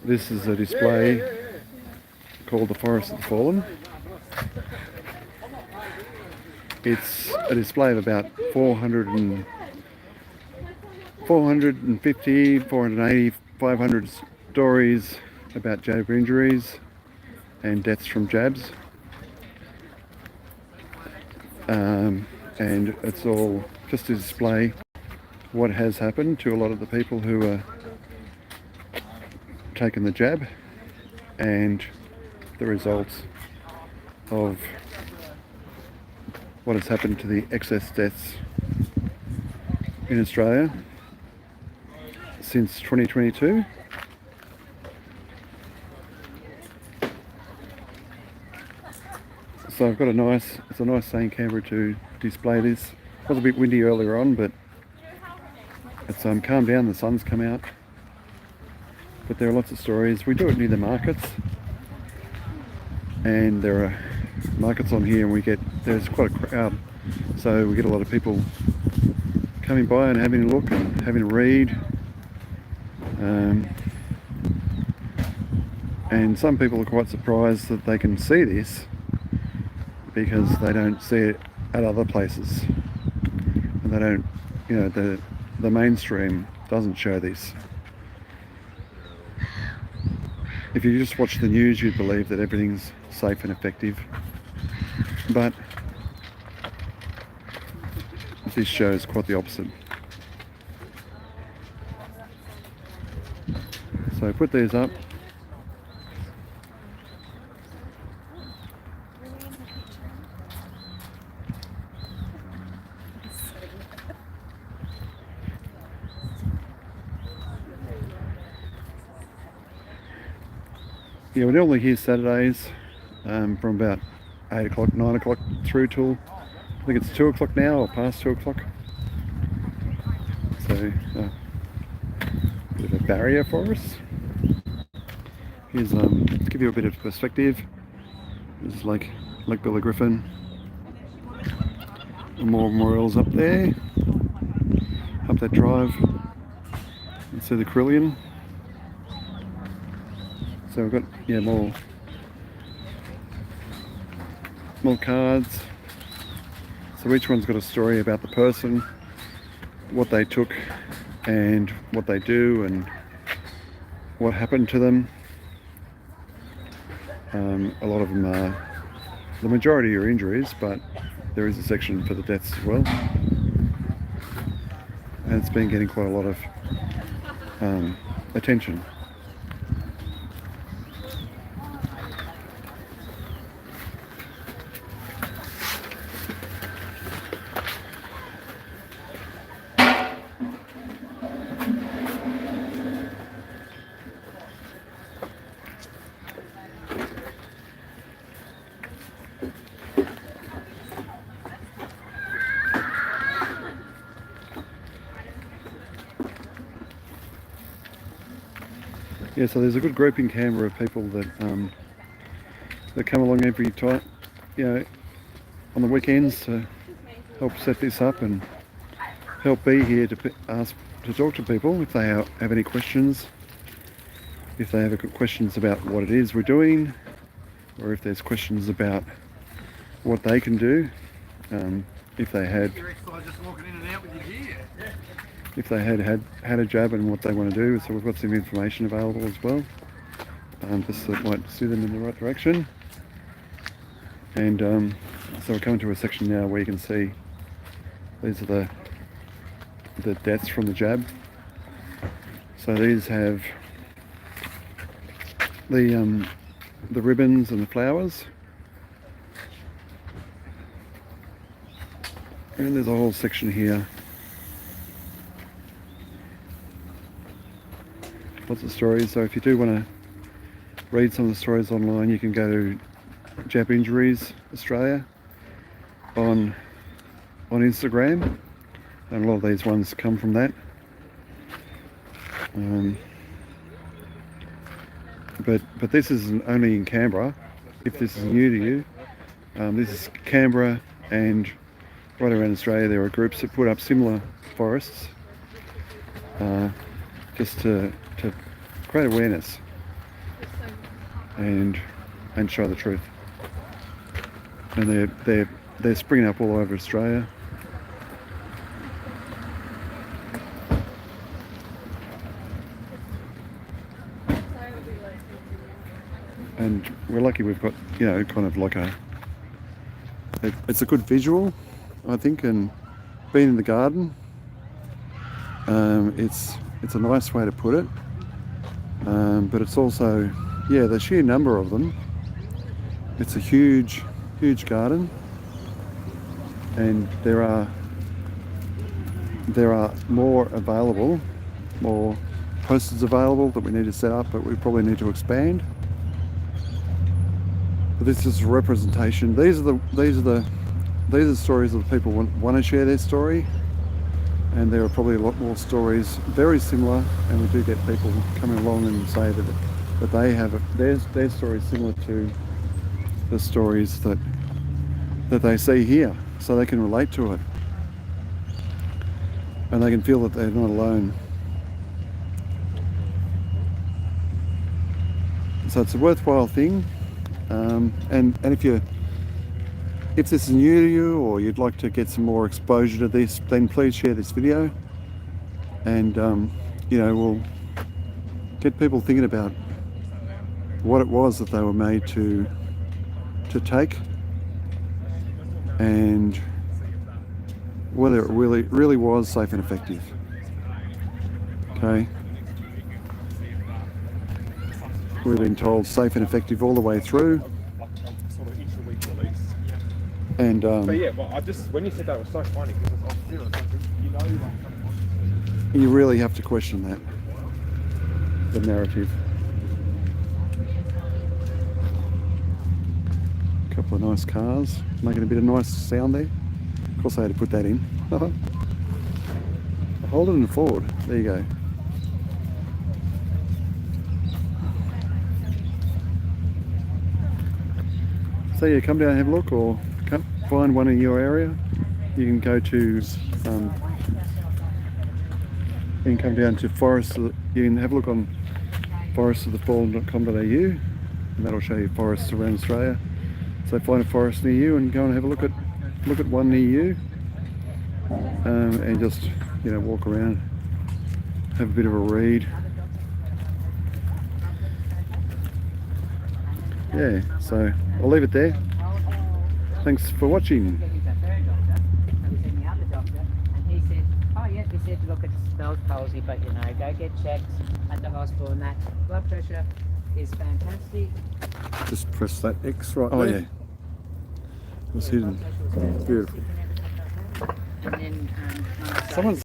This is a display called The Forest of the Fallen. It's a display of about 450, 480, 500 stories about jab injuries and deaths from jabs. And it's all just to display what has happened to a lot of the people who are taken the jab and the results of what has happened to the excess deaths in Australia since 2022. So I've got it's a nice day in Canberra to display this. It was a bit windy earlier on, but it's calmed down, the sun's come out. But there are lots of stories. We do it near the markets, and there are markets on here, and there's quite a crowd, so we get a lot of people coming by and having a look and having a read. And some people are quite surprised that they can see this because they don't see it at other places, and they don't, the mainstream doesn't show this. If you just watch the news, you'd believe that everything's safe and effective, but this shows quite the opposite. So put these up. Yeah, we're normally here Saturdays from about 8 o'clock, 9 o'clock through till, I think it's 2 o'clock now, or past 2 o'clock. So, a bit of a barrier for us. Here's, to give you a bit of perspective, this is Lake Billy Griffin. And more memorials up there, up that drive. You see the Carillion. So we've got, more cards. So each one's got a story about the person, what they took and what they do and what happened to them. A lot of them are, the majority are injuries, but there is a section for the deaths as well. And it's been getting quite a lot of attention. Yeah, so there's a good group in Canberra of people that come along every time, on the weekends to help set this up and help be here to talk to people if they have any questions, if they have questions about what it is we're doing, or if there's questions about what they can do, if they had had a jab and what they want to do. So we've got some information available as well, just that might steer them in the right direction. And so we're coming to a section now where you can see these are the deaths from the jab. So these have the ribbons and the flowers, and there's a whole section here. Lots of stories. So if you do want to read some of the stories online, you can go to Jab Injuries Australia on Instagram, and a lot of these ones come from that. But this isn't only in Canberra. If this is new to you, this is Canberra, and right around Australia there are groups that put up similar forests just to create awareness and show the truth. And they're springing up all over Australia. And we're lucky we've got, you know, kind of like it's a good visual, I think, and being in the garden, it's a nice way to put it, but it's also, yeah, the sheer number of them, it's a huge garden, and there are more available, more posters available that we need to set up, but we probably need to expand. But this is a representation. These are the stories of the people who want to share their story, and there are probably a lot more stories very similar, and we do get people coming along and say that they have their stories similar to the stories that they see here, so they can relate to it, and they can feel that they're not alone. So it's a worthwhile thing, and if this is new to you, or you'd like to get some more exposure to this, then please share this video, and you know, we'll get people thinking about what it was that they were made to take, and whether it really was safe and effective. Okay, we've been told safe and effective all the way through. And but yeah, well, when you said that, it was so funny because I feel like, you know, you really have to question that, the narrative. A couple of nice cars making a bit of nice sound there. Of course I had to put that in. Hold it and forward. There you go. So yeah, come down and have a look, or can't find one in your area. You can go to, you can come down to Forest. You can have a look on forestofthefallen.com.au, and that'll show you forests around Australia. So find a forest near you and go and have a look at one near you, and just, you know, walk around, have a bit of a read. Yeah, so I'll leave it there. Thanks for watching. He said, look, it smells palsy, but you know, go get checked at the hospital, and that blood pressure is fantastic. Just press that X right. Oh yeah, it was hidden. Beautiful. And then, Someone's